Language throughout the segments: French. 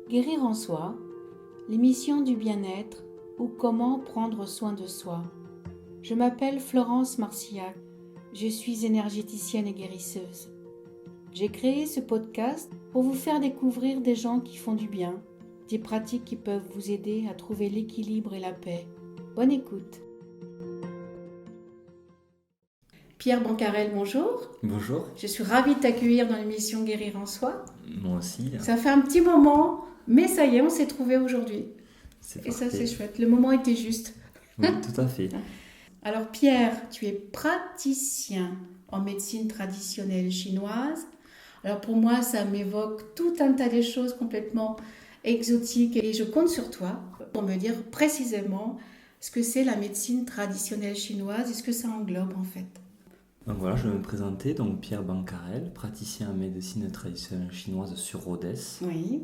Guérir en soi, l'émission du bien-être ou comment prendre soin de soi. Je m'appelle Florence Marcillac, je suis énergéticienne et guérisseuse. J'ai créé ce podcast pour vous faire découvrir des gens qui font du bien, des pratiques qui peuvent vous aider à trouver l'équilibre et la paix. Bonne écoute. Pierre Bancarel, bonjour. Bonjour. Je suis ravie de t'accueillir dans l'émission Guérir en soi. Moi aussi. Ça fait un petit moment, mais ça y est, on s'est trouvés aujourd'hui. C'est Et ça, parfait. c'est chouette. Le moment était juste. Oui, tout à fait. Alors, Pierre, tu es praticien en médecine traditionnelle chinoise. Alors, pour moi, ça m'évoque tout un tas de choses complètement exotiques. Et je compte sur toi pour me dire précisément ce que c'est la médecine traditionnelle chinoise et ce que ça englobe en fait. Donc voilà, je vais me présenter. Donc Pierre Bancarel, praticien en médecine traditionnelle chinoise sur Rodez. Oui,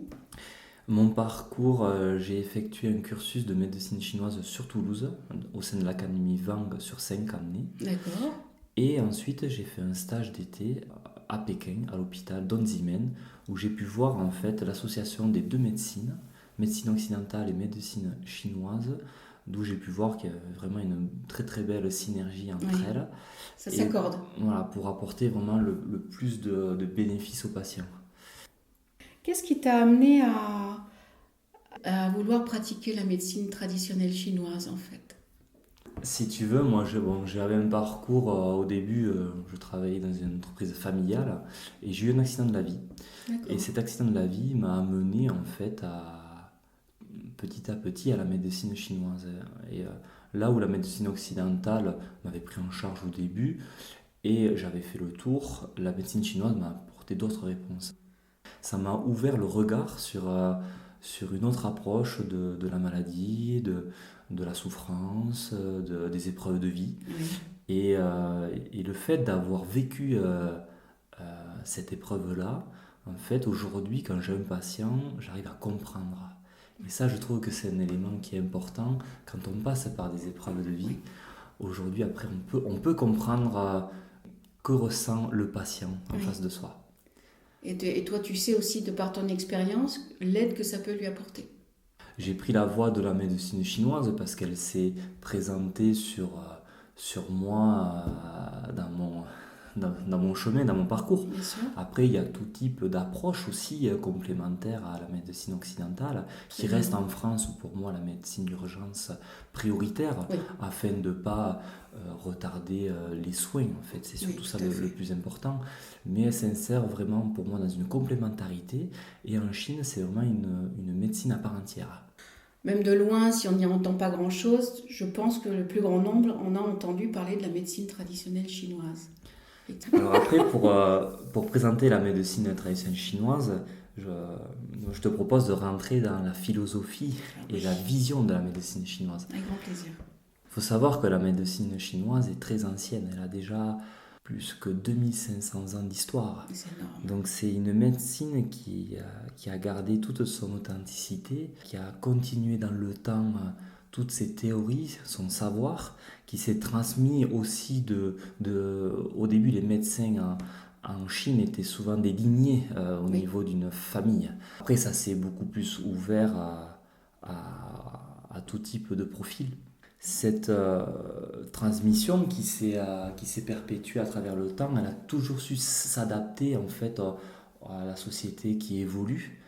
Mon parcours, j'ai effectué un cursus de médecine chinoise sur Toulouse, au sein de l'académie Wang sur 5 années. d'accord. Et ensuite, j'ai fait un stage d'été à Pékin, à l'hôpital Donzimen, où j'ai pu voir en fait l'association des deux médecines, médecine occidentale et médecine chinoise, d'où j'ai pu voir qu'il y avait vraiment une très très belle synergie entre Oui. elles. Ça Et s'accorde. voilà, pour apporter vraiment le plus de bénéfices aux patients. Qu'est-ce qui t'a amené à vouloir pratiquer la médecine traditionnelle chinoise en fait? Si tu veux, moi j'avais un parcours, au début, je travaillais dans une entreprise familiale et j'ai eu un accident de la vie. D'accord. Et cet accident de la vie m'a amené en fait petit à petit à la médecine chinoise. Et là où la médecine occidentale m'avait pris en charge au début et j'avais fait le tour, la médecine chinoise m'a apporté d'autres réponses. Ça m'a ouvert le regard sur une autre approche de la maladie, de la souffrance, des épreuves de vie. Oui. Et le fait d'avoir vécu cette épreuve-là, en fait, aujourd'hui, quand j'ai un patient, j'arrive à comprendre. Et ça, je trouve que c'est un élément qui est important quand on passe par des épreuves de vie. Aujourd'hui, après, on peut comprendre que ressent le patient en Oui. face de soi. Et toi, tu sais aussi, de par ton expérience, l'aide que ça peut lui apporter. J'ai pris la voie de la médecine chinoise parce qu'elle s'est présentée sur moi dans mon chemin, dans mon parcours. Bien sûr. Après, il y a tout type d'approches aussi complémentaires à la médecine occidentale qui Absolument. reste en France pour moi la médecine d'urgence prioritaire Oui. afin de ne pas retarder les soins. En fait, c'est surtout Oui, ça tout à fait. le plus important. Mais elle s'insère vraiment pour moi dans une complémentarité et en Chine, c'est vraiment une médecine à part entière. Même de loin, si on n'y entend pas grand-chose, je pense que le plus grand nombre en a entendu parler de la médecine traditionnelle chinoise. Alors après, pour présenter la médecine traditionnelle chinoise, je te propose de rentrer dans la philosophie et la vision de la médecine chinoise. Avec grand plaisir. Il faut savoir que la médecine chinoise est très ancienne, elle a déjà plus que 2500 ans d'histoire. C'est énorme. Donc c'est une médecine qui a gardé toute son authenticité, qui a continué dans le temps toutes ses théories, son savoir, qui s'est transmis aussi au début les médecins en Chine étaient souvent des lignées au Oui. niveau d'une famille. Après ça s'est beaucoup plus ouvert à tout type de profil. Cette transmission qui s'est perpétuée à travers le temps, elle a toujours su s'adapter en fait à la société qui évolue.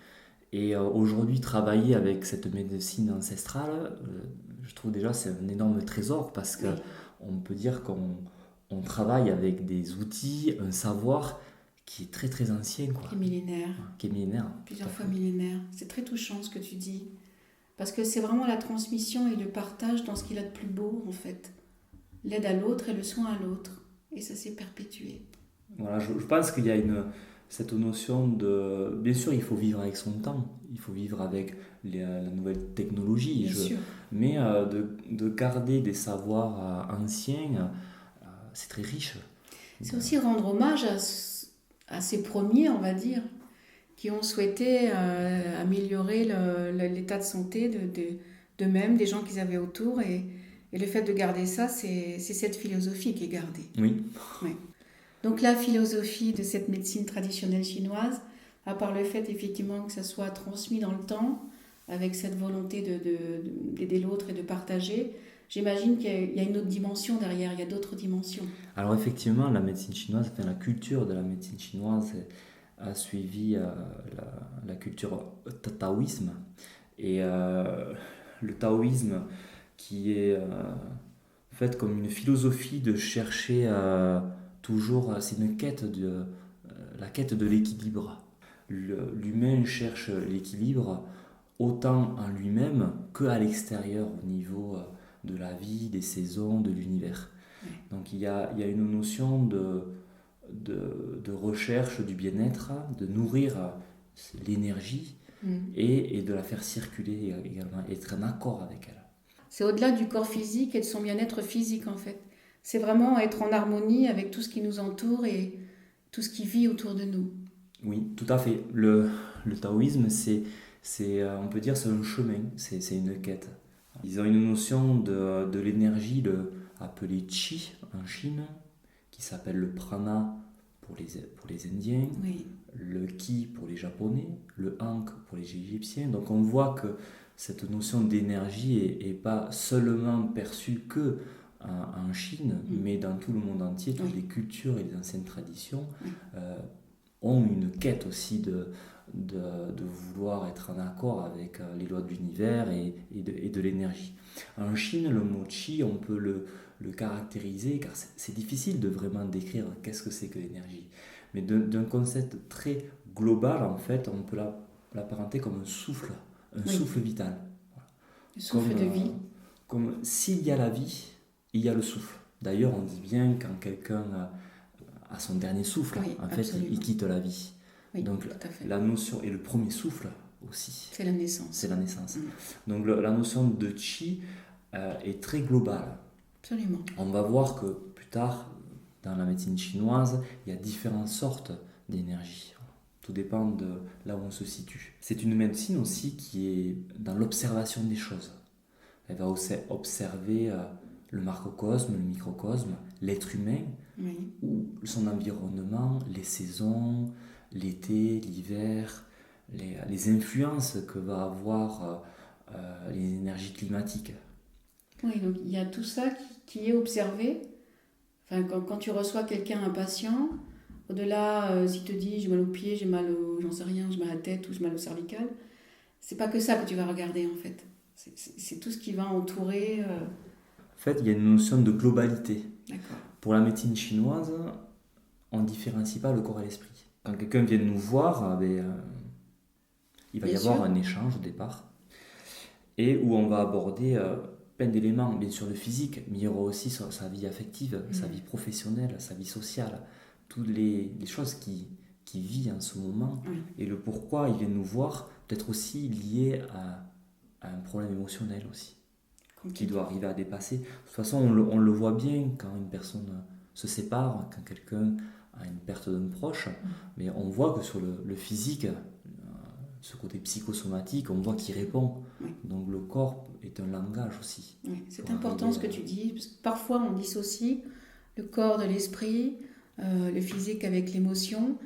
Et aujourd'hui, travailler avec cette médecine ancestrale, je trouve déjà c'est un énorme trésor parce que Oui. on peut dire qu'on travaille avec des outils, un savoir qui est très très ancien, quoi, Qui est millénaire, qui est millénaire. plusieurs Tout à fois fait. millénaire. C'est très touchant ce que tu dis. Parce que c'est vraiment la transmission et le partage dans ce qu'il a de plus beau, en fait. L'aide à l'autre et le soin à l'autre. Et ça s'est perpétué. Voilà, je pense qu'il y a cette notion de... Bien sûr, il faut vivre avec son temps, il faut vivre avec la nouvelle technologie, Bien sûr. mais de garder des savoirs anciens, c'est très riche. C'est aussi rendre hommage à ces premiers, on va dire, qui ont souhaité améliorer l'état de santé d'eux-mêmes, des gens qu'ils avaient autour. Et le fait de garder ça, c'est cette philosophie qui est gardée. Oui. Donc la philosophie de cette médecine traditionnelle chinoise, à part le fait effectivement que ça soit transmis dans le temps, avec cette volonté d'aider l'autre et de partager, j'imagine qu'il y a une autre dimension derrière, il y a d'autres dimensions. Alors effectivement, la médecine chinoise, enfin, la culture de la médecine chinoise a suivi la culture taoïsme. Et le taoïsme qui est en fait comme une philosophie de chercher toujours, c'est une quête la quête de l'équilibre. L'humain cherche l'équilibre autant en lui-même qu'à l'extérieur au niveau de la vie, des saisons, de l'univers. Donc il y a une notion de recherche du bien-être, de nourrir l'énergie et de la faire circuler également, être en accord avec elle. C'est au-delà du corps physique et de son bien-être physique en fait. C'est vraiment être en harmonie avec tout ce qui nous entoure et tout ce qui vit autour de nous. Oui, tout à fait. Le taoïsme, on peut dire c'est un chemin, c'est une quête. Ils ont une notion de l'énergie appelée chi en Chine, qui s'appelle le prana pour les Indiens, Oui. le ki pour les Japonais, le hank pour les Égyptiens. Donc on voit que cette notion d'énergie n'est pas seulement perçue que en Chine, mais dans tout le monde entier. Toutes les cultures et les anciennes traditions ont une quête aussi de vouloir être en accord avec les lois de l'univers et de l'énergie. En Chine, le mot chi, on peut le caractériser, car c'est difficile de vraiment décrire qu'est-ce que c'est que l'énergie. Mais d'un concept très global, en fait, on peut l'apparenter comme un souffle vital. Voilà. Le souffle de vie. Comme s'il y a la vie, il y a le souffle. D'ailleurs, on dit bien quand quelqu'un a son dernier souffle, en fait, il quitte la vie. Oui, donc la notion, et le premier souffle aussi. C'est la naissance. C'est la naissance. Donc la notion de chi est très globale. Absolument. On va voir que plus tard, dans la médecine chinoise, il y a différentes sortes d'énergie. Tout dépend de là où on se situe. C'est une médecine aussi qui est dans l'observation des choses. Elle va aussi observer le macrocosme, le microcosme, l'être humain, ou son environnement, les saisons, l'été, l'hiver, les influences que va avoir les énergies climatiques. Oui, donc il y a tout ça qui est observé. Enfin, quand tu reçois quelqu'un, un patient, au-delà, s'il te dit j'ai mal aux pieds, j'ai mal j'en sais rien, j'ai mal à la tête ou j'ai mal au cervical, c'est pas que ça que tu vas regarder en fait. C'est tout ce qui va entourer. En fait, il y a une notion de globalité. D'accord. Pour la médecine chinoise, on ne différencie pas le corps et l'esprit. Quand quelqu'un vient nous voir, il va y avoir un échange au départ, et où on va aborder plein d'éléments, bien sûr le physique, mais il y aura aussi sa vie affective, sa vie professionnelle, sa vie sociale, toutes les choses qui vit en ce moment, et le pourquoi il vient nous voir, peut-être aussi lié à un problème émotionnel aussi, qui doit arriver à dépasser. De toute façon, on le voit bien quand une personne se sépare, quand quelqu'un a une perte d'un proche, mais on voit que sur le physique, ce côté psychosomatique, on voit qu'il répond. Donc le corps est un langage aussi. C'est important ce que tu dis, parce que parfois on dissocie le corps de l'esprit, le physique avec l'émotion,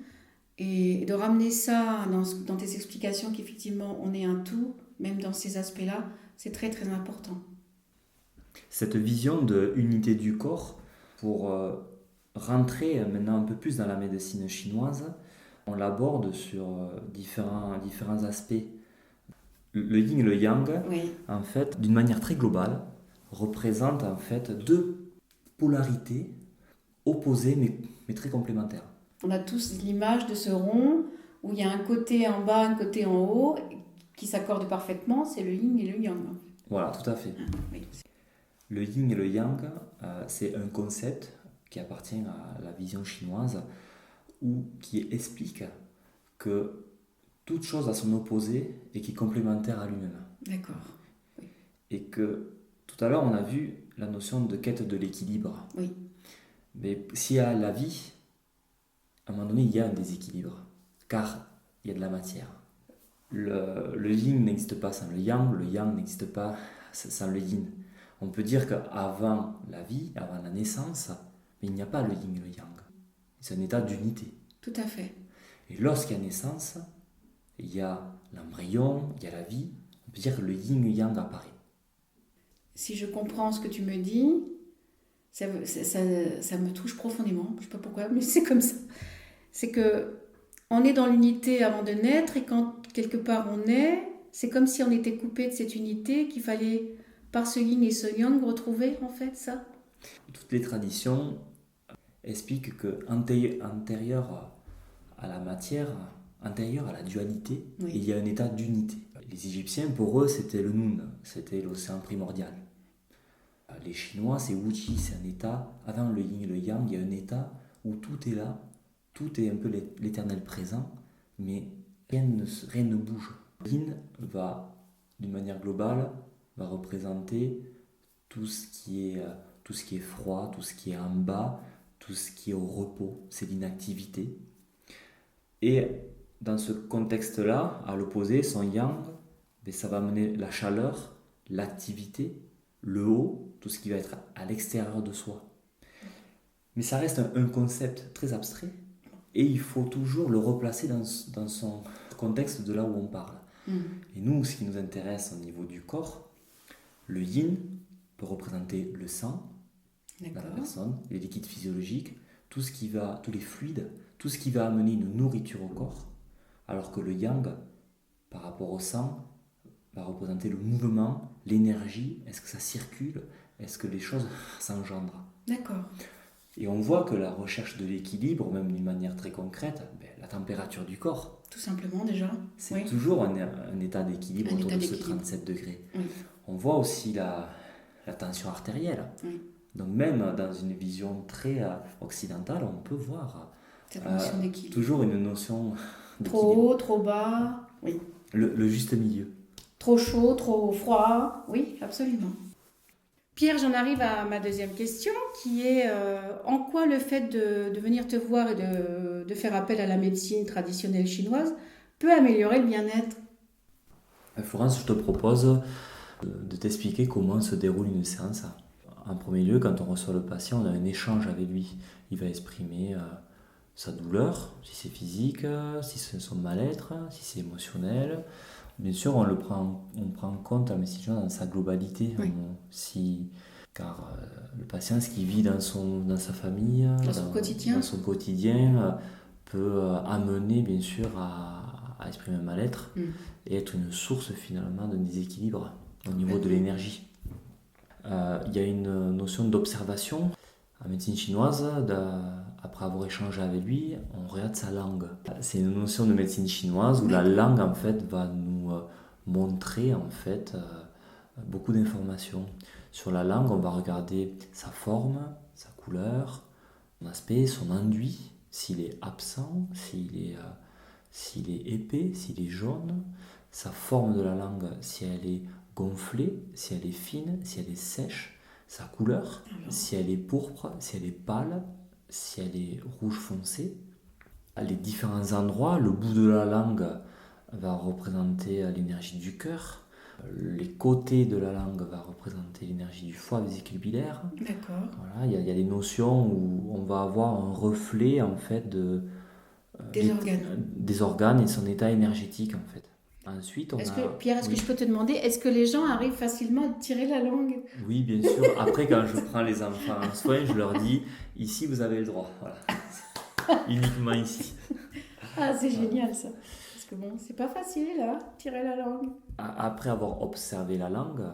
et de ramener ça dans tes explications qu'effectivement on est un tout, même dans ces aspects-là, c'est très très important. Cette vision de unité du corps, pour rentrer maintenant un peu plus dans la médecine chinoise, on l'aborde sur différents aspects. Le yin et le yang, en fait, d'une manière très globale, représentent en fait deux polarités opposées mais très complémentaires. On a tous l'image de ce rond où il y a un côté en bas, un côté en haut qui s'accordent parfaitement, c'est le yin et le yang. Voilà, tout à fait. Le yin et le yang, c'est un concept qui appartient à la vision chinoise ou qui explique que toute chose a son opposé et qui est complémentaire à lui-même. D'accord. Oui. Et que tout à l'heure, on a vu la notion de quête de l'équilibre. Oui. Mais s'il y a la vie, à un moment donné, il y a un déséquilibre, car il y a de la matière. Le yin n'existe pas sans le yang n'existe pas sans le yin. On peut dire qu'avant la vie, avant la naissance, mais il n'y a pas le yin et le yang. C'est un état d'unité. Tout à fait. Et lorsqu'il y a naissance, il y a l'embryon, il y a la vie, on peut dire que le yin-yang apparaît. Si je comprends ce que tu me dis, ça me touche profondément. Je ne sais pas pourquoi, mais c'est comme ça. C'est que on est dans l'unité avant de naître et quand quelque part on est, c'est comme si on était coupé de cette unité qu'il fallait, par ce yin et ce yang, retrouver en fait ça. Toutes les traditions expliquent que antérieur à la matière, antérieur à la dualité, Oui. il y a un état d'unité. Les Égyptiens, pour eux, c'était le Nun, c'était l'océan primordial. Les Chinois, c'est Wuqi, c'est un état, avant le yin et le yang, il y a un état où tout est là, tout est un peu l'éternel présent, mais rien ne bouge. Le yin va, d'une manière globale, va représenter tout ce qui est froid, tout ce qui est en bas, tout ce qui est au repos, c'est l'inactivité. Et dans ce contexte-là, à l'opposé, son yang, ça va amener la chaleur, l'activité, le haut, tout ce qui va être à l'extérieur de soi. Mais ça reste un concept très abstrait et il faut toujours le replacer dans son contexte de là où on parle. Et nous, ce qui nous intéresse au niveau du corps, le yin peut représenter le sang, la personne, les liquides physiologiques, tous les fluides, tout ce qui va amener une nourriture au corps, alors que le yang, par rapport au sang, va représenter le mouvement, l'énergie, est-ce que ça circule, est-ce que les choses s'engendrent. D'accord. Et on voit que la recherche de l'équilibre, même d'une manière très concrète, la température du corps, tout simplement déjà, c'est toujours un état d'équilibre autour de ce 37 degrés. Oui. On voit aussi la tension artérielle. Oui. Donc même dans une vision très occidentale, on peut voir cette notion d'équilibre. Toujours une notion d'équilibre. Trop haut, trop bas, oui. Le juste milieu. Trop chaud, trop froid, oui, absolument. Pierre, j'en arrive à ma deuxième question, qui est en quoi le fait de venir te voir et de faire appel à la médecine traditionnelle chinoise peut améliorer le bien-être? Florence, je te propose de t'expliquer comment se déroule une séance. En premier lieu, quand on reçoit le patient, on a un échange avec lui. Il va exprimer sa douleur, si c'est physique, si c'est son mal-être, si c'est émotionnel. Bien sûr, on prend en compte la médecine dans sa globalité. Oui. Car le patient, ce qu'il vit dans sa famille, dans son quotidien, peut amener bien sûr à exprimer un mal-être et être une source finalement d'un déséquilibre au niveau de l'énergie. Il y a une notion d'observation. En médecine chinoise, après avoir échangé avec lui, on regarde sa langue. C'est une notion de médecine chinoise où la langue en fait va nous montrer en fait beaucoup d'informations. Sur la langue, on va regarder sa forme, sa couleur, son aspect, son enduit, s'il est absent, s'il est épais, s'il est jaune, sa forme de la langue, si elle est gonflée, si elle est fine, si elle est sèche, sa couleur, si elle est pourpre, si elle est pâle, si elle est rouge foncé. Les différents endroits, le bout de la langue va représenter l'énergie du cœur, les côtés de la langue va représenter l'énergie du foie vésiculaire. D'accord. Voilà, il y a des notions où on va avoir un reflet en fait des organes et son état énergétique en fait. Ensuite, Pierre, est-ce que je peux te demander, est-ce que les gens arrivent facilement à tirer la langue? Oui, bien sûr. Après, quand je prends les enfants en soin, je leur dis, ici, vous avez le droit. Voilà. Uniquement ici. Ah, c'est génial ça. Parce que bon, c'est pas facile, hein, tirer la langue. Après avoir observé la langue,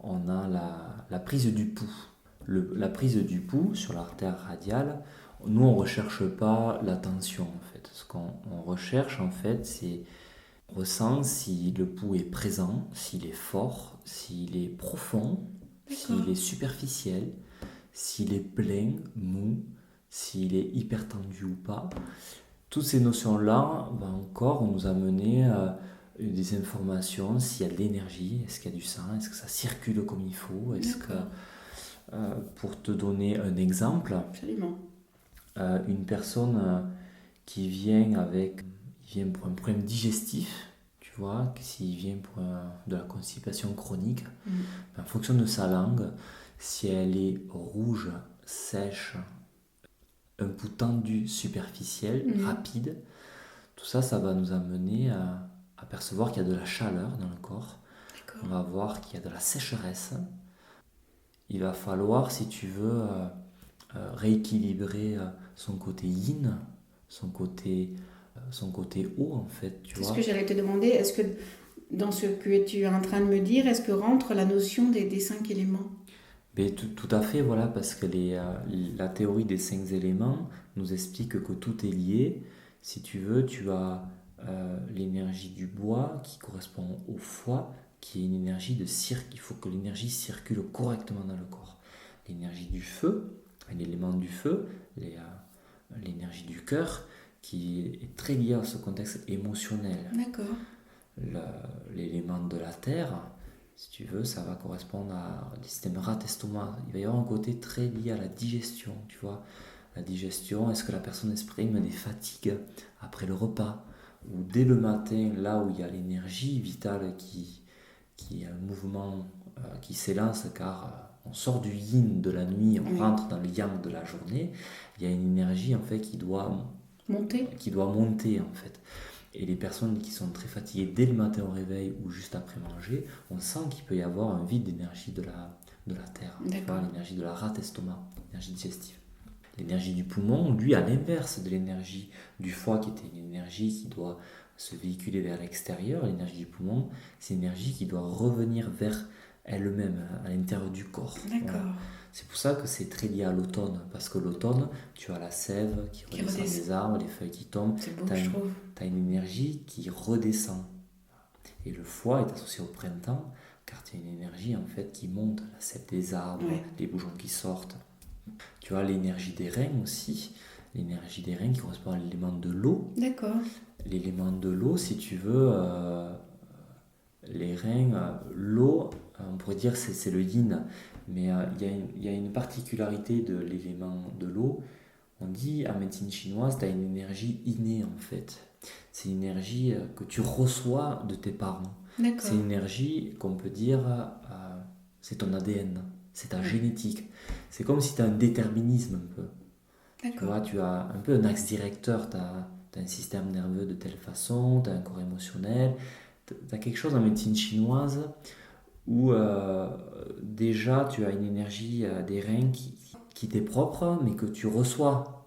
on a la prise du pouls. La prise du pouls sur l'artère radiale, nous, on ne recherche pas la tension, en fait. Ce qu'on recherche, en fait, c'est... On ressent si le pouls est présent, s'il est fort, s'il est profond, s'il est superficiel, s'il est plein, mou, s'il est hyper tendu ou pas. Toutes ces notions-là vont encore nous amener des informations, s'il y a de l'énergie, est-ce qu'il y a du sang, est-ce que ça circule comme il faut, est-ce que, pour te donner un exemple, une personne qui vient pour un problème digestif, tu vois, s'il vient pour de la constipation chronique, en fonction de sa langue, si elle est rouge, sèche, un pouls tendu, superficiel, rapide, Tout ça, ça va nous amener à percevoir qu'il y a de la chaleur dans le corps. D'accord. On va voir qu'il y a de la sécheresse. Il va falloir, si tu veux, rééquilibrer son côté yin, son côté eau, en fait, tu C'est ce vois. que j'allais te demander. Est-ce que dans ce que tu es en train de me dire, est-ce que rentre la notion des 5 éléments? Mais tout à fait, voilà, parce que la théorie des 5 éléments nous explique que tout est lié. Si tu veux, tu as l'énergie du bois qui correspond au foie, qui est une énergie de cirque. Il faut que l'énergie circule correctement dans le corps. L'énergie du feu, l'élément du feu, l'énergie du cœur, qui est très liée à ce contexte émotionnel. D'accord. L'élément de la terre, si tu veux, ça va correspondre à le système rat-estomac. Il va y avoir un côté très lié à la digestion, tu vois. La digestion, est-ce que la personne exprime des fatigues après le repas ou dès le matin, là où il y a l'énergie vitale qui est un mouvement qui s'élance car on sort du yin de la nuit, on rentre dans le yang de la journée, il y a une énergie en fait qui doit monter en fait. Et les personnes qui sont très fatiguées dès le matin au réveil ou juste après manger, on sent qu'il peut y avoir un vide d'énergie de la terre, l'énergie de la rate-estomac, l'énergie digestive. L'énergie du poumon, lui, à l'inverse de l'énergie du foie, qui était une énergie qui doit se véhiculer vers l'extérieur, l'énergie du poumon, c'est une énergie qui doit revenir vers elle-même, à l'intérieur du corps. D'accord. Voilà. C'est pour ça que c'est très lié à l'automne, parce que l'automne, tu as la sève qui redescend des arbres, les feuilles qui tombent, c'est beau, je trouve. tu as une énergie qui redescend. Et le foie est associé au printemps, car tu as une énergie en fait qui monte, la sève des arbres, les bourgeons qui sortent. Tu as l'énergie des reins aussi, l'énergie des reins qui correspond à l'élément de l'eau. D'accord. L'élément de l'eau, si tu veux, les reins, l'eau, on pourrait dire c'est le yin, mais il y a une particularité de l'élément de l'eau. On dit en médecine chinoise, tu as une énergie innée en fait. C'est une énergie que tu reçois de tes parents. D'accord. C'est une énergie qu'on peut dire, c'est ton ADN, c'est ta génétique. C'est comme si tu as un déterminisme un peu. D'accord. Tu vois, tu as un peu un axe directeur, tu as un système nerveux de telle façon, tu as un corps émotionnel, tu as quelque chose en médecine chinoise où déjà tu as une énergie des reins qui t'est propre, mais que tu reçois.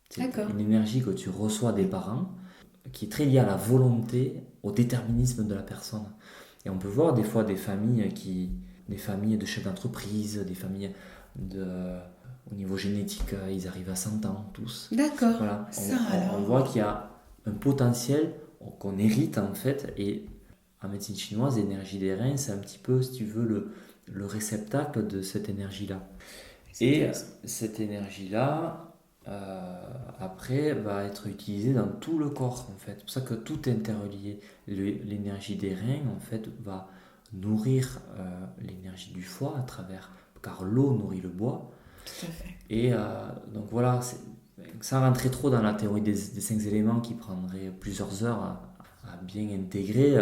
C'est une énergie que tu reçois des parents, qui est très liée à la volonté, au déterminisme de la personne. Et on peut voir des fois des familles de chefs d'entreprise, des familles au niveau génétique, ils arrivent à 100 ans tous. D'accord. Voilà. On voit qu'il y a un potentiel qu'on hérite en fait, et en médecine chinoise, l'énergie des reins, c'est un petit peu, si tu veux, le réceptacle de cette énergie-là. Et cette énergie-là, après, va être utilisée dans tout le corps, en fait. C'est pour ça que tout est interrelié. L'énergie des reins, en fait, va nourrir l'énergie du foie car l'eau nourrit le bois. Tout à fait. Et donc voilà, sans rentrer trop dans la théorie des 5 éléments qui prendrait plusieurs heures à bien intégrer,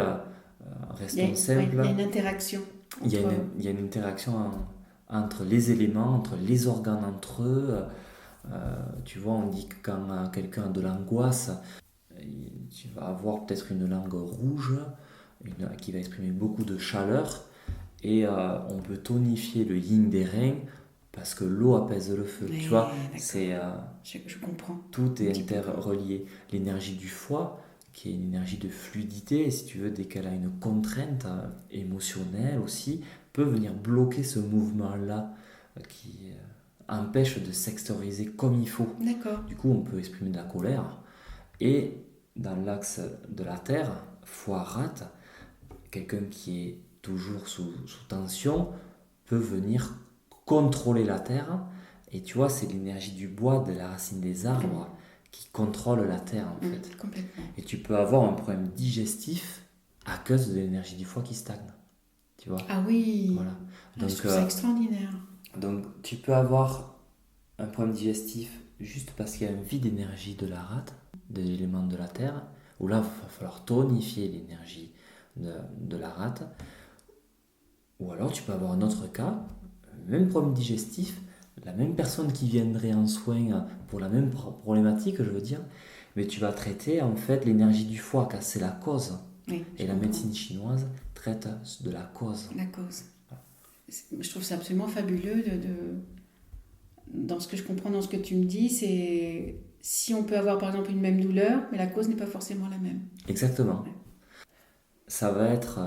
restons simples. Il y a une interaction. Il y a une interaction entre les éléments, entre les organes entre eux. Tu vois, on dit que quand quelqu'un a de l'angoisse, tu vas avoir peut-être une langue rouge qui va exprimer beaucoup de chaleur, et on peut tonifier le yin des reins parce que l'eau apaise le feu. Tu vois, je comprends. Tout est interrelié. L'énergie du foie, qui est une énergie de fluidité, et si tu veux, dès qu'elle a une contrainte émotionnelle aussi, peut venir bloquer ce mouvement-là qui empêche de s'extérioriser comme il faut. D'accord. Du coup, on peut exprimer de la colère. Et dans l'axe de la terre, foie-rate, quelqu'un qui est toujours sous tension peut venir contrôler la terre. Et tu vois, c'est l'énergie du bois, de la racine des arbres, qui contrôle la terre en fait. Complètement. Et tu peux avoir un problème digestif à cause de l'énergie du foie qui stagne. Tu vois. Ah oui. Voilà. Donc, je trouve ça extraordinaire. Donc tu peux avoir un problème digestif juste parce qu'il y a un vide d'énergie de la rate, de l'élément de la terre, où là il va falloir tonifier l'énergie de la rate. Ou alors tu peux avoir un autre cas, même problème digestif, la même personne qui viendrait en soins pour la même problématique, je veux dire, Mais tu vas traiter en fait l'énergie du foie, car c'est la cause. Oui, Et la médecine chinoise traite de la cause. la cause. Je trouve ça absolument fabuleux dans ce que je comprends, dans ce que tu me dis, c'est si on peut avoir par exemple une même douleur, mais la cause n'est pas forcément la même. Exactement. Ouais. Ça va être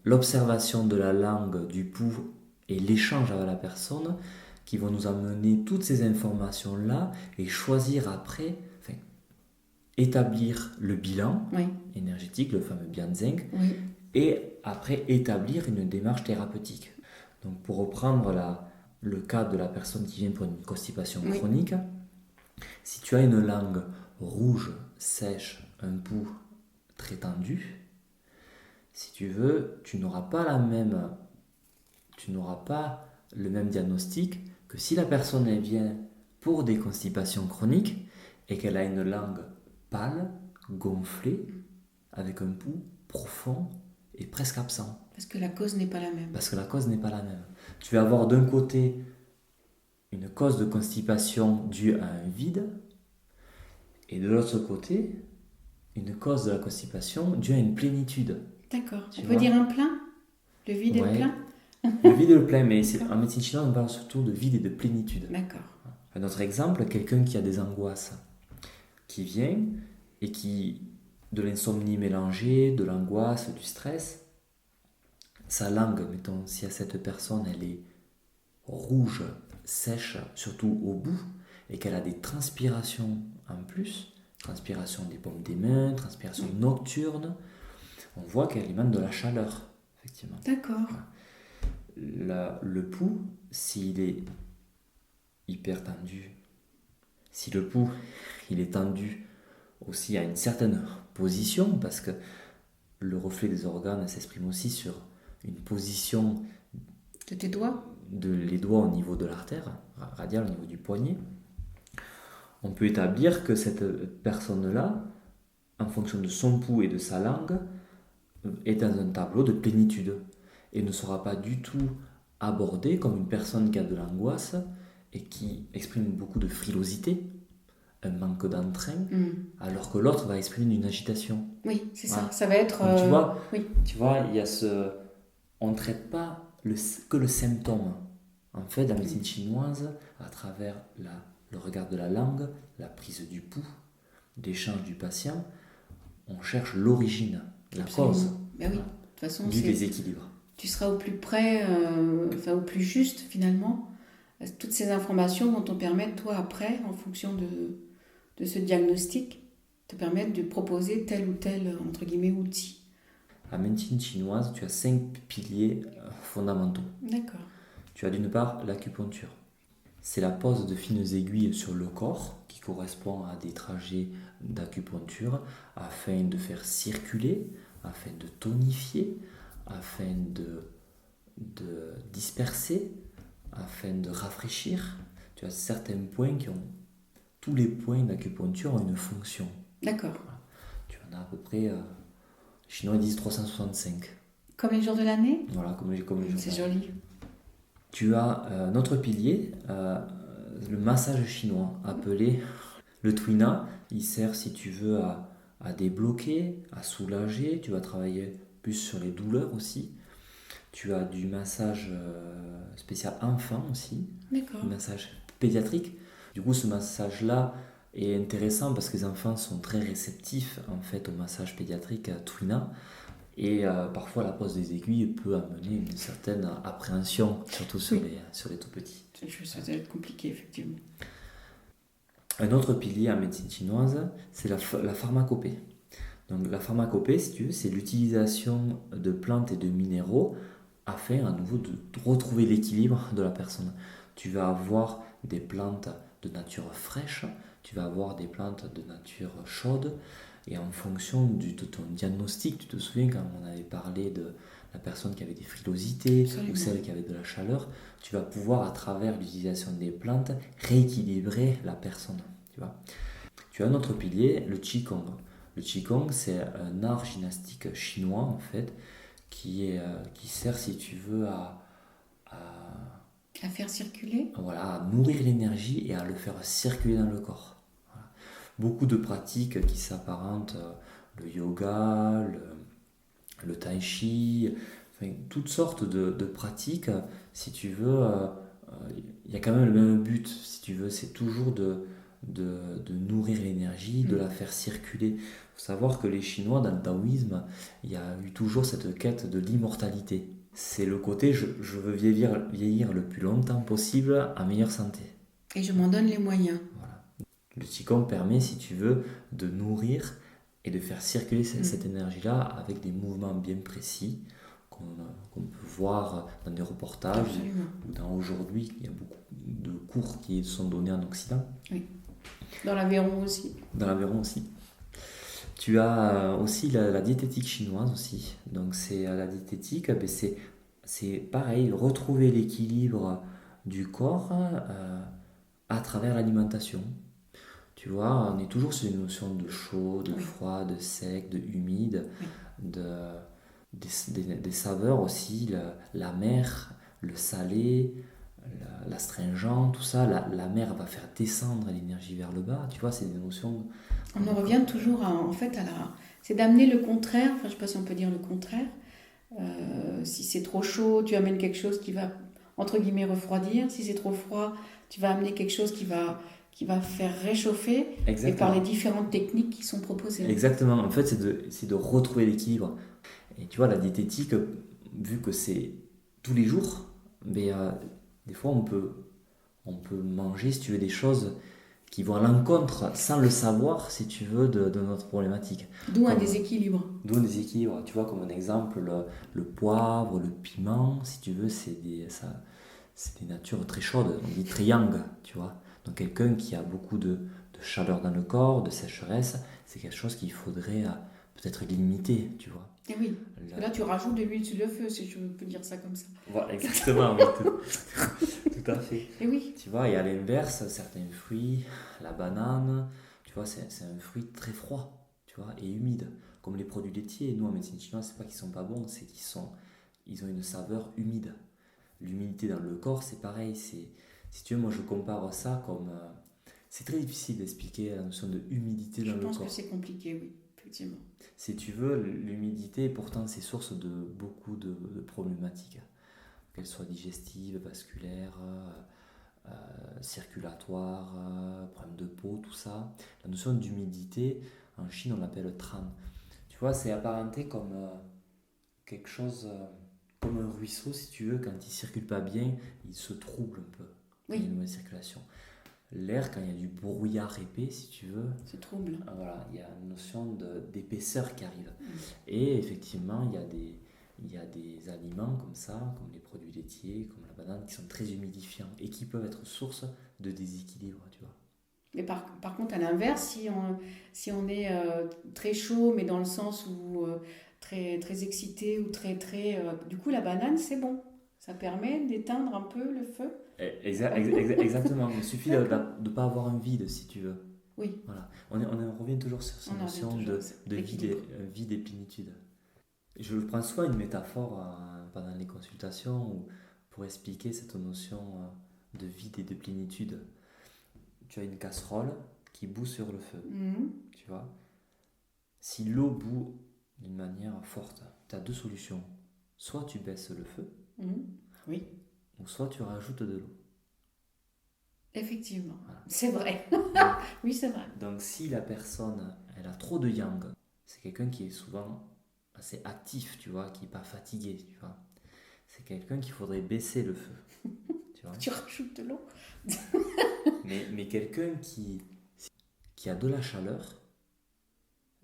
l'observation de la langue, du pouls et l'échange avec la personne qui vont nous amener toutes ces informations-là et choisir après, enfin, établir le bilan Oui, énergétique, le fameux Bianzeng, oui, et après établir une démarche thérapeutique. Donc pour reprendre le cas de la personne qui vient pour une constipation Oui. chronique, si tu as une langue rouge, sèche, un pouls très tendu, si tu veux, tu n'auras pas le même diagnostic que si la personne elle vient pour des constipations chroniques et qu'elle a une langue pâle, gonflée, avec un pouls profond et presque absent. parce que la cause n'est pas la même. Parce que la cause n'est pas la même. Tu vas avoir d'un côté une cause de constipation due à un vide et de l'autre côté une cause de la constipation due à une plénitude. D'accord. Tu On peut vois dire un plein? Le vide et le Ouais. plein? Le vide et le plein, mais D'accord. en médecine chinoise on parle surtout de vide et de plénitude. D'accord. Un autre exemple, quelqu'un qui a des angoisses, qui vient et qui, de l'insomnie mélangée, de l'angoisse, du stress, sa langue, mettons, si à cette personne elle est rouge, sèche, surtout au bout, et qu'elle a des transpirations en plus, transpiration des paumes des mains, transpiration nocturne, on voit qu'elle émane de la chaleur, effectivement. D'accord. Le pouls, s'il est hyper tendu, si le pouls il est tendu aussi à une certaine position, parce que le reflet des organes s'exprime aussi sur une position De tes doigts? les doigts au niveau de l'artère radiale, au niveau du poignet, on peut établir que cette personne-là, en fonction de son pouls et de sa langue, est dans un tableau de plénitude et ne sera pas du tout abordée comme une personne qui a de l'angoisse et qui exprime beaucoup de frilosité, un manque d'entrain, alors que l'autre va exprimer une agitation. Oui, c'est Voilà. ça. Ça va être... Donc, oui. tu vois, il y a on ne traite pas que le symptôme. En fait, la médecine chinoise, à travers le regard de la langue, la prise du pouls, l'échange du patient, on cherche l'origine, la Absolument. cause Ben oui. De toute façon, du déséquilibre. tu seras au plus près, enfin au plus juste finalement. Toutes ces informations vont te permettre, toi, après, en fonction de ce diagnostic, te permettre de proposer tel ou tel, entre guillemets, outil. La médecine chinoise, tu as 5 piliers fondamentaux. D'accord. Tu as d'une part l'acupuncture. C'est la pose de fines aiguilles sur le corps qui correspond à des trajets d'acupuncture afin de faire circuler, afin de tonifier, afin de disperser, afin de rafraîchir. Tu as certains points tous les points d'acupuncture ont une fonction. D'accord. Tu en as à peu près, les Chinois disent 365. Comme les jours de l'année? Voilà, comme les jours. C'est joli. Tu as un autre pilier, le massage chinois, appelé le Tuina. Il sert, si tu veux, à débloquer, à soulager. Tu vas travailler plus sur les douleurs aussi. Tu as du massage spécial enfant aussi, D'accord. du massage pédiatrique. Du coup, ce massage-là est intéressant parce que les enfants sont très réceptifs en fait au massage pédiatrique à Tuina. Et parfois, la pose des aiguilles peut amener une certaine appréhension, surtout sur les tout petits. Ça va être compliqué, effectivement. Un autre pilier en médecine chinoise, c'est la pharmacopée. Donc, la pharmacopée, si tu veux, c'est l'utilisation de plantes et de minéraux afin à nouveau de retrouver l'équilibre de la personne. Tu vas avoir des plantes de nature fraîche, tu vas avoir des plantes de nature chaude, et en fonction de ton diagnostic, tu te souviens quand on avait parlé de la personne qui avait des frilosités ou celle qui avait de la chaleur, tu vas pouvoir à travers l'utilisation des plantes rééquilibrer la personne. Tu as un autre pilier, le Qigong. Le Qigong, c'est un art gymnastique chinois en fait qui sert, si tu veux, à faire circuler. Voilà, à nourrir l'énergie et à le faire circuler dans le corps. Voilà. beaucoup de pratiques qui s'apparentent, le yoga, le tai chi, enfin, toutes sortes de pratiques, si tu veux, il y a quand même le même but, si tu veux, c'est toujours de nourrir l'énergie, de la faire circuler. Il faut savoir que les Chinois, dans le taoïsme, il y a eu toujours cette quête de l'immortalité. C'est le côté je veux vieillir le plus longtemps possible en meilleure santé. Et je m'en donne les moyens. Voilà. Le Qigong permet, si tu veux, de nourrir et de faire circuler cette énergie-là avec des mouvements bien précis qu'on peut voir dans des reportages. Absolument. Ou dans aujourd'hui, il y a beaucoup de cours qui sont donnés en Occident. Oui. Dans l'Aveyron aussi. Dans l'Aveyron aussi. Tu as aussi la diététique chinoise aussi. Donc c'est la diététique, c'est pareil, retrouver l'équilibre du corps à travers l'alimentation. Tu vois, on est toujours sur une notion de chaud, de froid, de sec, de humide, des saveurs aussi, l'amer, le salé, l'astringent, tout ça. La mer va faire descendre l'énergie vers le bas. Tu vois, c'est des notions. On en revient toujours en fait à la. C'est d'amener le contraire. Enfin, je ne sais pas si on peut dire le contraire. Si c'est trop chaud, tu amènes quelque chose qui va entre guillemets refroidir. Si c'est trop froid, tu vas amener quelque chose qui va faire réchauffer. Exactement. Et par les différentes techniques qui sont proposées. Exactement. En fait, c'est de retrouver l'équilibre. Et tu vois, la diététique, vu que c'est tous les jours, mais des fois on peut manger, si tu veux, des choses qui vont à l'encontre, sans le savoir, si tu veux, de notre problématique. D'où un déséquilibre. D'où un déséquilibre. Tu vois, comme un exemple, le poivre, le piment, si tu veux, c'est des natures très chaudes. On dit triangle, tu vois. Donc quelqu'un qui a beaucoup de chaleur dans le corps, de sécheresse, c'est quelque chose qu'il faudrait peut-être limiter, tu vois. Et oui, là tu rajoutes de l'huile sur le feu, si je peux dire ça comme ça. Voilà, exactement, oui, tout à fait. Et oui. Tu vois, et à l'inverse, certains fruits, la banane, tu vois, c'est un fruit très froid, tu vois, et humide, comme les produits laitiers. Nous, en médecine chinoise, c'est pas qu'ils sont pas bons, c'est ils ont une saveur humide. L'humidité dans le corps, c'est pareil. Si tu veux, moi, je compare ça comme... c'est très difficile d'expliquer la notion de humidité dans le corps. Je pense que c'est compliqué, oui, effectivement. Si tu veux, l'humidité, pourtant, c'est source de beaucoup de problématiques, qu'elles soient digestives, vasculaires, circulatoires, problèmes de peau, tout ça. La notion d'humidité, en Chine, on l'appelle tran. Tu vois, c'est apparenté comme quelque chose, comme un ruisseau, si tu veux, quand il ne circule pas bien, il se trouble un peu. Oui. Il y a une mauvaise circulation. L'air, quand il y a du brouillard épais, si tu veux, c'est trouble. Voilà, il y a une notion d'épaisseur qui arrive. Et effectivement, il y a des aliments comme ça, comme les produits laitiers, comme la banane, qui sont très humidifiants et qui peuvent être source de déséquilibre, tu vois. Mais par contre, à l'inverse, si on est très chaud, mais dans le sens où très, très excité ou du coup, la banane, c'est bon. Ça permet d'éteindre un peu le feu. Exactement. Il suffit de ne pas avoir un vide, si tu veux. Oui. Voilà. On revient toujours sur cette notion de vide et plénitude. Je prends souvent une métaphore pendant les consultations pour expliquer cette notion de vide et de plénitude. Tu as une casserole qui bout sur le feu. Tu vois. Si l'eau bout d'une manière forte, tu as deux solutions. Soit tu baisses le feu, oui. ou soit tu rajoutes de l'eau. Effectivement, voilà. C'est vrai. Oui, c'est vrai. Donc si la personne, elle a trop de yang, c'est quelqu'un qui est souvent assez actif, tu vois, qui n'est pas fatigué, tu vois. C'est quelqu'un qu'il faudrait baisser le feu. Tu vois. Tu rajoutes de l'eau. mais quelqu'un qui a de la chaleur,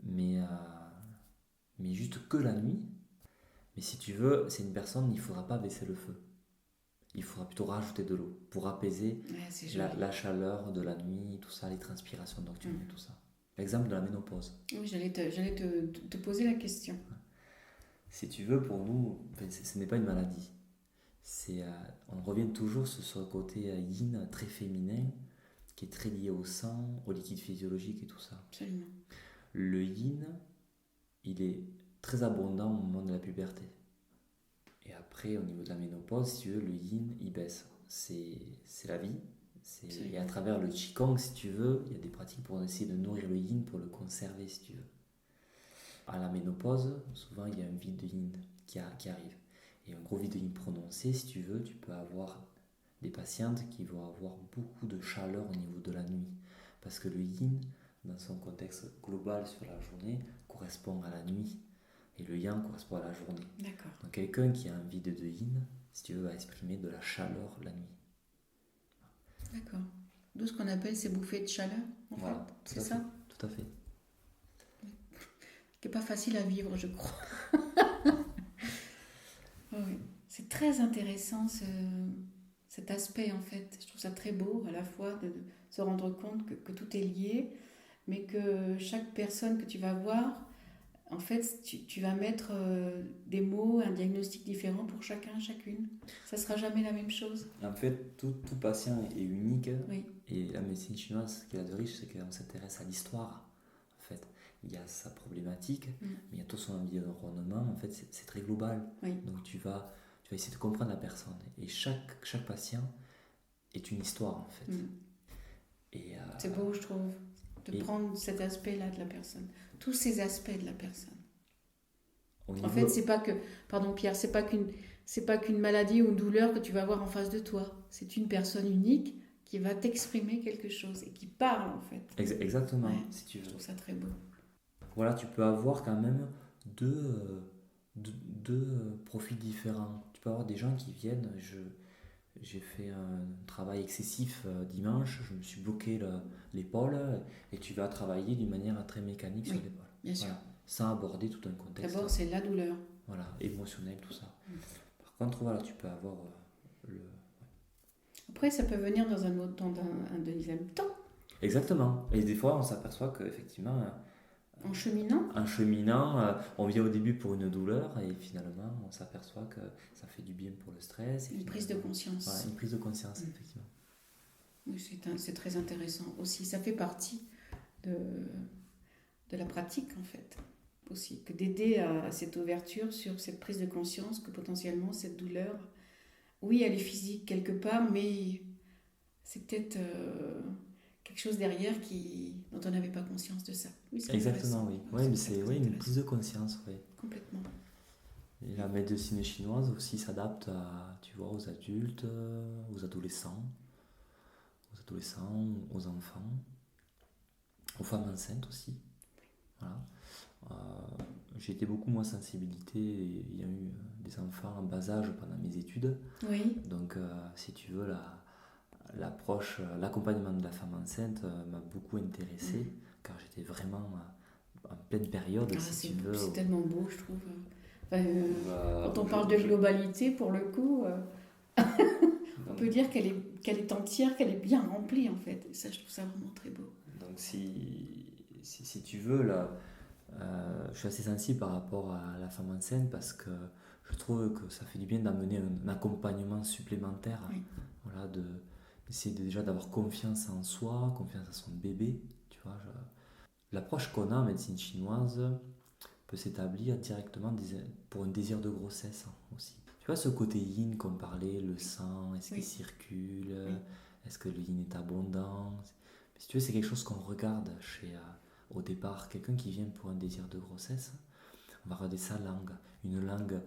mais juste que la nuit. Mais si tu veux, c'est une personne, il ne faudra pas baisser le feu. Il faudra plutôt rajouter de l'eau pour apaiser la chaleur de la nuit, tout ça, les transpirations nocturnes et tout ça. L'exemple de la ménopause. Oui, j'allais te poser la question. Si tu veux, pour nous, ce n'est pas une maladie. On revient toujours sur ce côté yin, très féminin, qui est très lié au sang, au liquide physiologique et tout ça. Absolument. Le yin, il est très abondant au moment de la puberté. Et après, au niveau de la ménopause, si tu veux, le yin, il baisse. C'est la vie, Et à travers le Qigong, si tu veux, il y a des pratiques pour essayer de nourrir le yin, pour le conserver, si tu veux. À la ménopause, souvent, il y a un vide de yin qui arrive. Et un gros vide de yin prononcé, si tu veux, tu peux avoir des patientes qui vont avoir beaucoup de chaleur au niveau de la nuit. Parce que le yin, dans son contexte global sur la journée, correspond à la nuit. Et le yang correspond à la journée. D'accord. Donc quelqu'un qui a un vide de yin, si tu veux, va exprimer de la chaleur la nuit. D'accord. D'où ce qu'on appelle ces bouffées de chaleur, en fait. C'est ça ? Tout à fait. Qui n'est pas facile à vivre, je crois. Oui. C'est très intéressant cet aspect, en fait. Je trouve ça très beau, à la fois, de se rendre compte que tout est lié, mais que chaque personne que tu vas voir, en fait, tu vas mettre des mots, un diagnostic différent pour chacun, chacune. Ça ne sera jamais la même chose. En fait, tout patient est unique. Oui. Et la médecine chinoise, ce qu'elle a de riche, c'est qu'on s'intéresse à l'histoire. En fait, il y a sa problématique, mais il y a tout son environnement. En fait, c'est très global. Oui. Donc, tu vas essayer de comprendre la personne. Et chaque patient est une histoire, en fait. Et, c'est beau, je trouve, de prendre cet aspect-là de la personne. Tous ces aspects de la personne. En fait, c'est pas que, pardon Pierre, c'est pas qu'une maladie ou une douleur que tu vas avoir en face de toi. C'est une personne unique qui va t'exprimer quelque chose et qui parle, en fait. Exactement, si tu veux. Je trouve ça très beau. Voilà, tu peux avoir quand même deux profils différents. Tu peux avoir des gens qui viennent, j'ai fait un travail excessif dimanche, je me suis bloqué l'épaule, et tu vas travailler d'une manière très mécanique sur l'épaule. Bien sûr. Sans aborder tout un contexte. D'abord, c'est la douleur. Voilà, émotionnel, tout ça. Par contre, voilà, tu peux avoir Après, ça peut venir dans un deuxième temps. Exactement. Et des fois, on s'aperçoit qu'effectivement, en cheminant, on vient au début pour une douleur et finalement, on s'aperçoit que ça fait du bien pour le stress. Une prise de conscience. Voilà, une prise de conscience, effectivement. Oui, c'est très intéressant aussi. Ça fait partie de la pratique, en fait, aussi. Que d'aider à cette ouverture sur cette prise de conscience que potentiellement, cette douleur, oui, elle est physique quelque part, mais c'est peut-être quelque chose derrière dont on n'avait pas conscience de ça. Oui, exactement, oui. Ouais, mais c'est une prise de conscience, oui. Complètement. Et la médecine chinoise aussi s'adapte aux adultes, aux adolescents, aux enfants, aux femmes enceintes aussi. Voilà. J'ai été beaucoup moins sensibilité. Il y a eu des enfants en bas âge pendant mes études. Oui. Donc, si tu veux, l'approche, l'accompagnement de la femme enceinte m'a beaucoup intéressé, car j'étais vraiment en pleine période, si tu veux. C'est tellement beau, je trouve. Quand on parle de globalité, pour le coup, on peut dire qu'elle est entière, qu'elle est bien remplie, en fait. Et ça, je trouve ça vraiment très beau. Donc, si tu veux, je suis assez sensible par rapport à la femme enceinte parce que je trouve que ça fait du bien d'amener un accompagnement supplémentaire. Oui. Voilà, d'essayer déjà d'avoir confiance en soi, confiance en son bébé. Tu vois, l'approche qu'on a en médecine chinoise peut s'établir directement pour un désir de grossesse aussi. Tu vois, ce côté yin qu'on parlait, le sang, est-ce qu'il circule, est-ce que le yin est abondant? Mais si tu veux, c'est quelque chose qu'on regarde au départ. Quelqu'un qui vient pour un désir de grossesse, on va regarder sa langue, une langue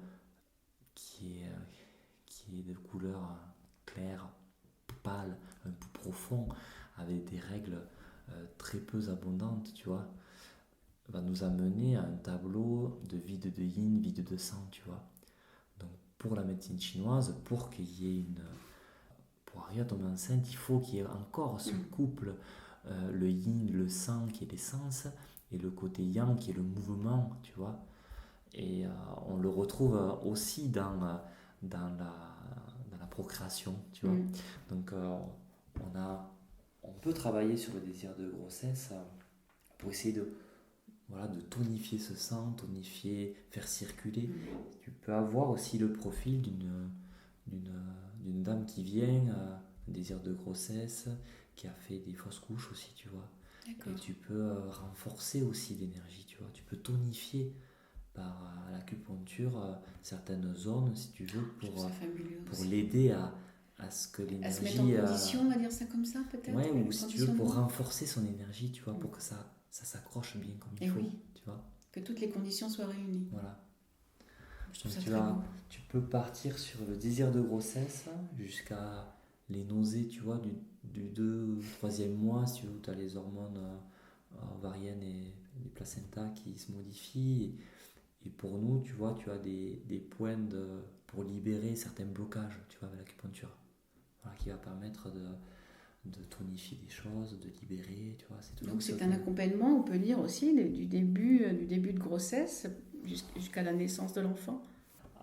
qui est de couleur claire, pâle, un peu profond, avec des règles très peu abondantes, tu vois, va nous amener à un tableau de vide de yin, vide de sang, tu vois. Donc pour la médecine chinoise, pour qu'il y ait pour arriver à tomber enceinte, il faut qu'il y ait encore ce couple, le yin, le sang qui est l'essence, et le côté yang qui est le mouvement, tu vois. Et on le retrouve aussi dans la procréation, tu vois. Donc on peut travailler sur le désir de grossesse pour essayer de tonifier ce sang, faire circuler. Tu peux avoir aussi le profil d'une dame qui vient, un désir de grossesse, qui a fait des fausses couches aussi, tu vois. D'accord. Et tu peux renforcer aussi l'énergie, tu vois. Tu peux tonifier par l'acupuncture certaines zones, si tu veux, pour l'aider à à ce que À se mettre en l'énergie... condition, on va dire ça comme ça, peut-être. Ouais, ou si tu veux, pour Conditionnement. renforcer son énergie, tu vois, pour que ça s'accroche bien comme il Et faut, oui, tu vois. que toutes les conditions soient réunies. Voilà. Je trouve Donc ça très beau. tu peux partir sur le désir de grossesse jusqu'à les nausées, tu vois, du 2 ou 3e mois, si tu veux, où tu as les hormones ovariennes et les placentas qui se modifient. Et pour nous, tu vois, tu as des points pour libérer certains blocages, tu vois, avec l'acupuncture. Voilà, qui va permettre de tonifier des choses, de libérer, tu vois, c'est toujours Donc ça. c'est un accompagnement, on peut dire aussi, du début de grossesse jusqu'à la naissance de l'enfant.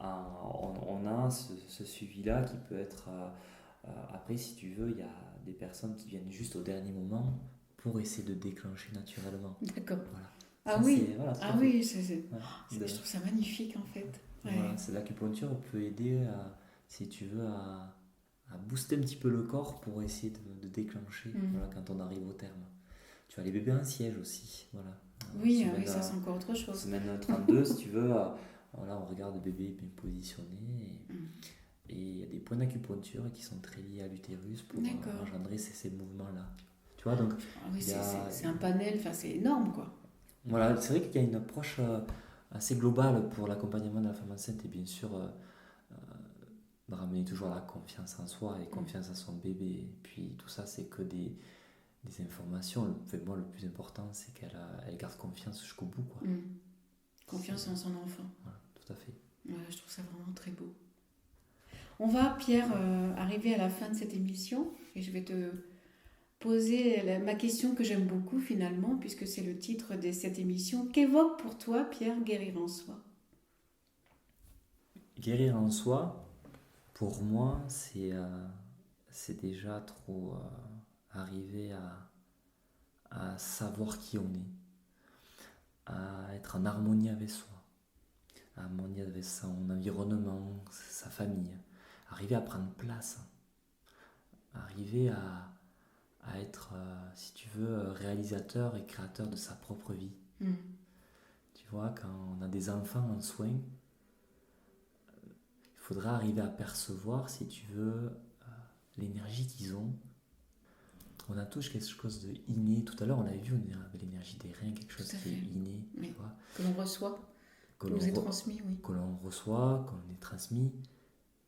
On a ce suivi-là qui peut être... après, si tu veux, il y a des personnes qui viennent juste au dernier moment pour essayer de déclencher naturellement. D'accord. Voilà. Ah Ça, oui, voilà, tout à ah fait. oui, Ouais. je trouve ça magnifique en fait. Ouais. Voilà, c'est l'acupuncture peut aider, si tu veux, à booster un petit peu le corps pour essayer de déclencher voilà, quand on arrive au terme. Tu as les bébés en siège aussi. Voilà. Oui, Semaine, oui, ça c'est encore autre chose. Semaine 32, si tu veux, voilà, on regarde le bébé bien positionné. Et il y a des points d'acupuncture qui sont très liés à l'utérus pour engendrer ces mouvements-là. Tu vois, donc... Ah oui, c'est un panel, enfin c'est énorme quoi. Voilà, c'est vrai qu'il y a une approche assez globale pour l'accompagnement de la femme enceinte et bien sûr de ramener toujours la confiance en soi et confiance à son bébé. Et puis tout ça, c'est que des informations. Enfin, moi, le plus important, c'est qu'elle elle garde confiance jusqu'au bout. Quoi. Confiance en son enfant. Voilà, tout à fait. Ouais, je trouve ça vraiment très beau. On va, Pierre, arriver à la fin de cette émission et je vais te poser ma question que j'aime beaucoup finalement, puisque c'est le titre de cette émission. Qu'évoque pour toi, Pierre, guérir en soi? Guérir en soi, pour moi, c'est déjà trop arriver à savoir qui on est, à être en harmonie avec soi, harmonie avec son environnement, sa famille, arriver à prendre place, arriver à être, si tu veux, réalisateur et créateur de sa propre vie. Tu vois, quand on a des enfants en soins, il faudra arriver à percevoir, si tu veux, l'énergie qu'ils ont. On a tous quelque chose de inné. Tout à l'heure, on l'a vu, on avait l'énergie des reins, quelque chose qui est inné. Oui. Tu vois, que l'on reçoit, que nous est transmis, oui. Que l'on reçoit, qu'on est transmis.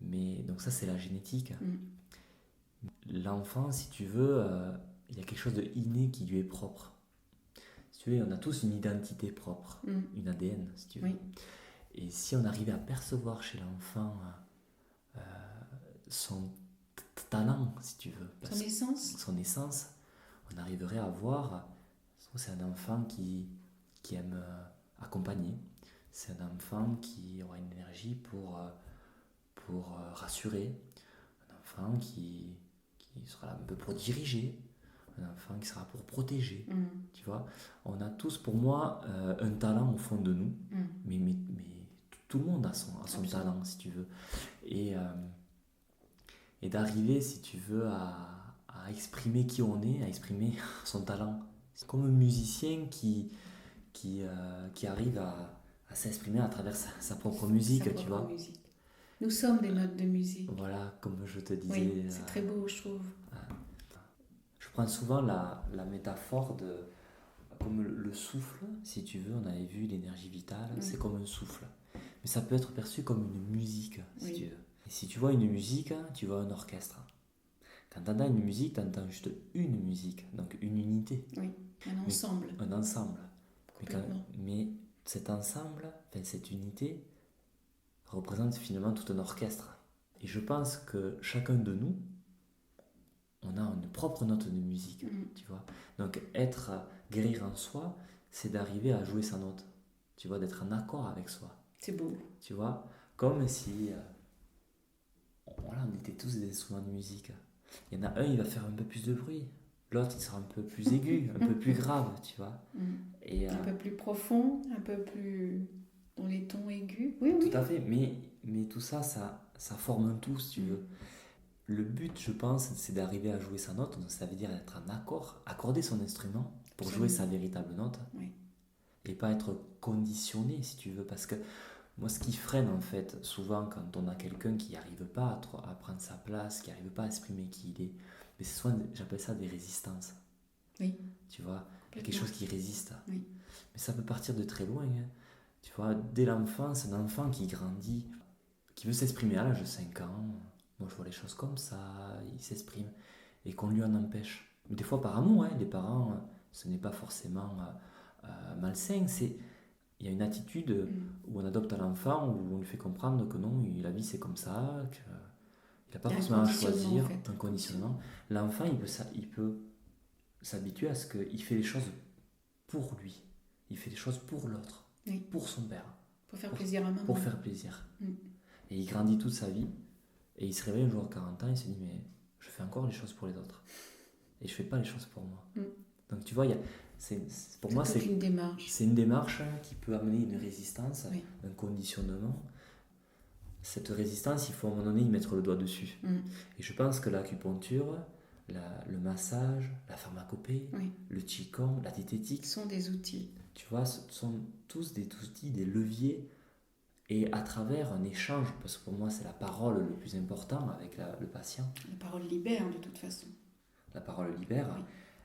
Mais donc ça, c'est la génétique. L'enfant, si tu veux, il y a quelque chose de inné qui lui est propre. Si tu veux, on a tous une identité propre, une ADN, si tu veux. Oui. Et si on arrivait à percevoir chez l'enfant son talent, si tu veux, son essence, on arriverait à voir, c'est un enfant qui aime accompagner, c'est un enfant qui aura une énergie pour rassurer, un enfant qui sera un peu pour diriger, un enfant qui sera pour protéger, tu vois. On a tous, pour moi, un talent au fond de nous, mais tout le monde a son talent, si tu veux. Et d'arriver, si tu veux, à exprimer qui on est, à exprimer son talent. C'est comme un musicien qui arrive à s'exprimer à travers sa propre musique, tu vois. Musique. Nous sommes des notes de musique. Voilà, comme je te disais. Oui, c'est très beau, je trouve. Je prends souvent la métaphore comme le souffle, si tu veux, on avait vu l'énergie vitale, c'est comme un souffle. Mais ça peut être perçu comme une musique, si tu veux. Et si tu vois une musique, tu vois un orchestre. Quand tu entends une musique, tu entends juste une musique, donc une unité. Oui, un ensemble. Un ensemble. Complètement. Mais cet ensemble, cette unité, représente finalement tout un orchestre. Et je pense que chacun de nous, on a une propre note de musique, tu vois. Donc guérir en soi, c'est d'arriver à jouer sa note, tu vois, d'être en accord avec soi. C'est beau. Tu vois, comme si on était tous des instruments de musique. Il y en a un, il va faire un peu plus de bruit, l'autre, il sera un peu plus aigu, un peu plus grave, tu vois. Et, un peu plus profond, un peu plus dans les tons aigus. Oui, tout à fait, mais tout ça, ça forme un tout, si tu veux. Le but, je pense, c'est d'arriver à jouer sa note, donc ça veut dire être en accord, accorder son instrument pour jouer sa véritable note, et pas être conditionné, si tu veux, parce que Moi, ce qui freine, en fait, souvent, quand on a quelqu'un qui n'arrive pas à prendre sa place, qui n'arrive pas à exprimer qui il est, mais c'est souvent, j'appelle ça des résistances. Oui. Tu vois, il y a quelque Complètement. chose qui résiste. Oui. Mais ça peut partir de très loin. Hein. Tu vois, dès l'enfance, un enfant qui grandit, qui veut s'exprimer à l'âge de 5 ans, moi je vois les choses comme ça, il s'exprime, et qu'on lui en empêche. Mais des fois par amour, hein, les parents, ce n'est pas forcément malsain, il y a une attitude où on adopte un enfant, où on lui fait comprendre que non, la vie c'est comme ça, qu'il n'a pas Il y a un forcément à conditionnement, choisir, en fait. un conditionnement. L'enfant, il peut s'habituer à ce qu'il fait les choses pour lui, il fait les choses pour l'autre, Oui. pour son père, Pour faire plaisir à maman. pour faire plaisir. Mm. Et il grandit toute sa vie, et il se réveille un jour à 40 ans, il se dit, mais je fais encore les choses pour les autres, et je fais pas les choses pour moi. Donc tu vois, pour moi, c'est une démarche. C'est une démarche qui peut amener une résistance, Oui. un conditionnement. Cette résistance, il faut à un moment donné y mettre le doigt dessus. Et je pense que l'acupuncture, le massage, la pharmacopée, le qigong, la diététique sont des outils. Tu vois, ce sont tous des outils, des leviers. Et à travers un échange, parce que pour moi c'est la parole le plus important avec le patient. La parole libère de toute façon. La parole libère. Oui.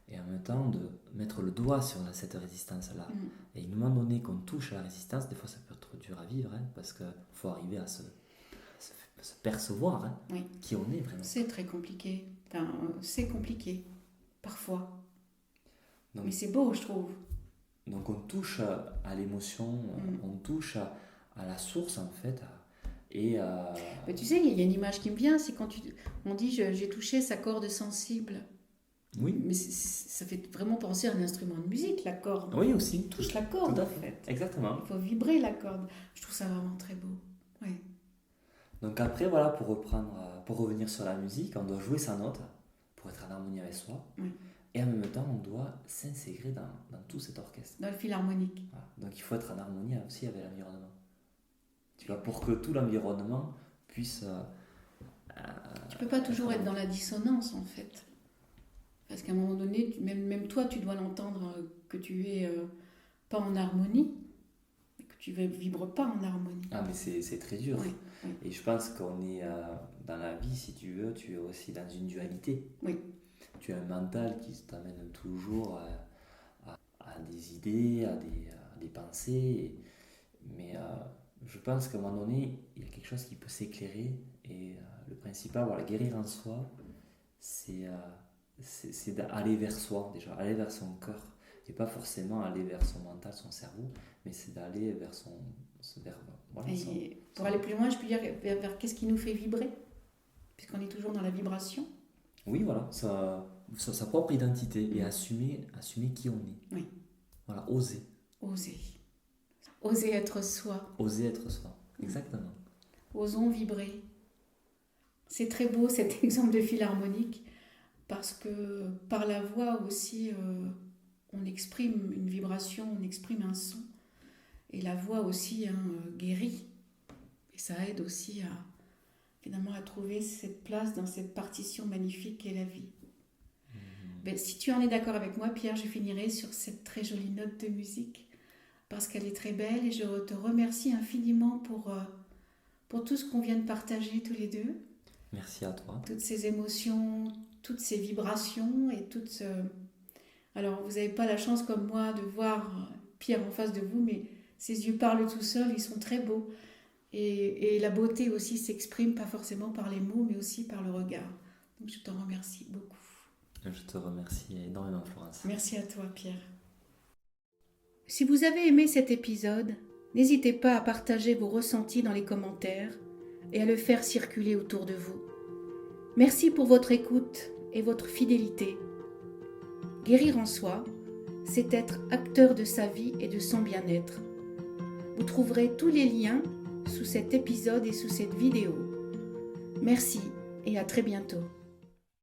Et en même temps de mettre le doigt sur cette résistance-là. Et à un moment donné qu'on touche à la résistance, des fois ça peut être dur à vivre, hein, parce qu'il faut arriver à se percevoir qui on est vraiment. C'est très compliqué. Enfin, c'est compliqué, parfois. Donc, mais c'est beau, je trouve. Donc on touche à l'émotion, on touche à la source en fait. Mais tu sais, il y a une image qui me vient, c'est quand on dit j'ai touché sa corde sensible. Oui. Mais ça fait vraiment penser à un instrument de musique, la corde. Oui, aussi. On touche la corde, en fait. Exactement. Il faut vibrer la corde. Je trouve ça vraiment très beau. Ouais. Donc après, voilà, pour revenir sur la musique, on doit jouer sa note pour être en harmonie avec soi. Oui. Et en même temps, on doit s'intégrer dans tout cet orchestre. Dans le philharmonique. Voilà. Donc il faut être en harmonie aussi avec l'environnement. Tu vois, pour que tout l'environnement puisse... tu peux pas toujours être dans la dissonance, en fait. Parce qu'à un moment donné, même toi, tu dois l'entendre que tu es pas en harmonie, que tu ne vibres pas en harmonie. Ah, mais c'est très dur. Oui. Et je pense qu'on est dans la vie, si tu veux, tu es aussi dans une dualité. Oui. Tu as un mental qui t'amène toujours à des idées, à des pensées. Mais je pense qu'à un moment donné, il y a quelque chose qui peut s'éclairer. Et le principal, voilà, guérir en soi, c'est d'aller vers soi, déjà, aller vers son cœur. Et pas forcément aller vers son mental, son cerveau, mais c'est d'aller vers voilà, pour aller plus loin, je peux dire vers qu'est-ce qui nous fait vibrer, puisqu'on est toujours dans la vibration. Oui, voilà, sa propre identité et assumer qui on est. Oui. Voilà, oser. Oser être soi. Oser être soi, exactement. Osons vibrer. C'est très beau cet exemple de philharmonique, parce que par la voix aussi, on exprime une vibration, on exprime un son. Et la voix aussi guérit. Et ça aide aussi finalement à trouver cette place dans cette partition magnifique qu'est la vie. Ben, si tu en es d'accord avec moi, Pierre, je finirai sur cette très jolie note de musique, parce qu'elle est très belle, et je te remercie infiniment pour tout ce qu'on vient de partager tous les deux. Merci à toi. Toutes ces émotions, toutes ces vibrations et toutes... Alors, vous n'avez pas la chance comme moi de voir Pierre en face de vous, mais ses yeux parlent tout seuls, ils sont très beaux. Et la beauté aussi s'exprime pas forcément par les mots, mais aussi par le regard. Donc, je t'en remercie beaucoup. Je te remercie énormément, Florence. Merci à toi, Pierre. Si vous avez aimé cet épisode, n'hésitez pas à partager vos ressentis dans les commentaires et à le faire circuler autour de vous. Merci pour votre écoute et votre fidélité. Guérir en soi, c'est être acteur de sa vie et de son bien-être. Vous trouverez tous les liens sous cet épisode et sous cette vidéo. Merci et à très bientôt.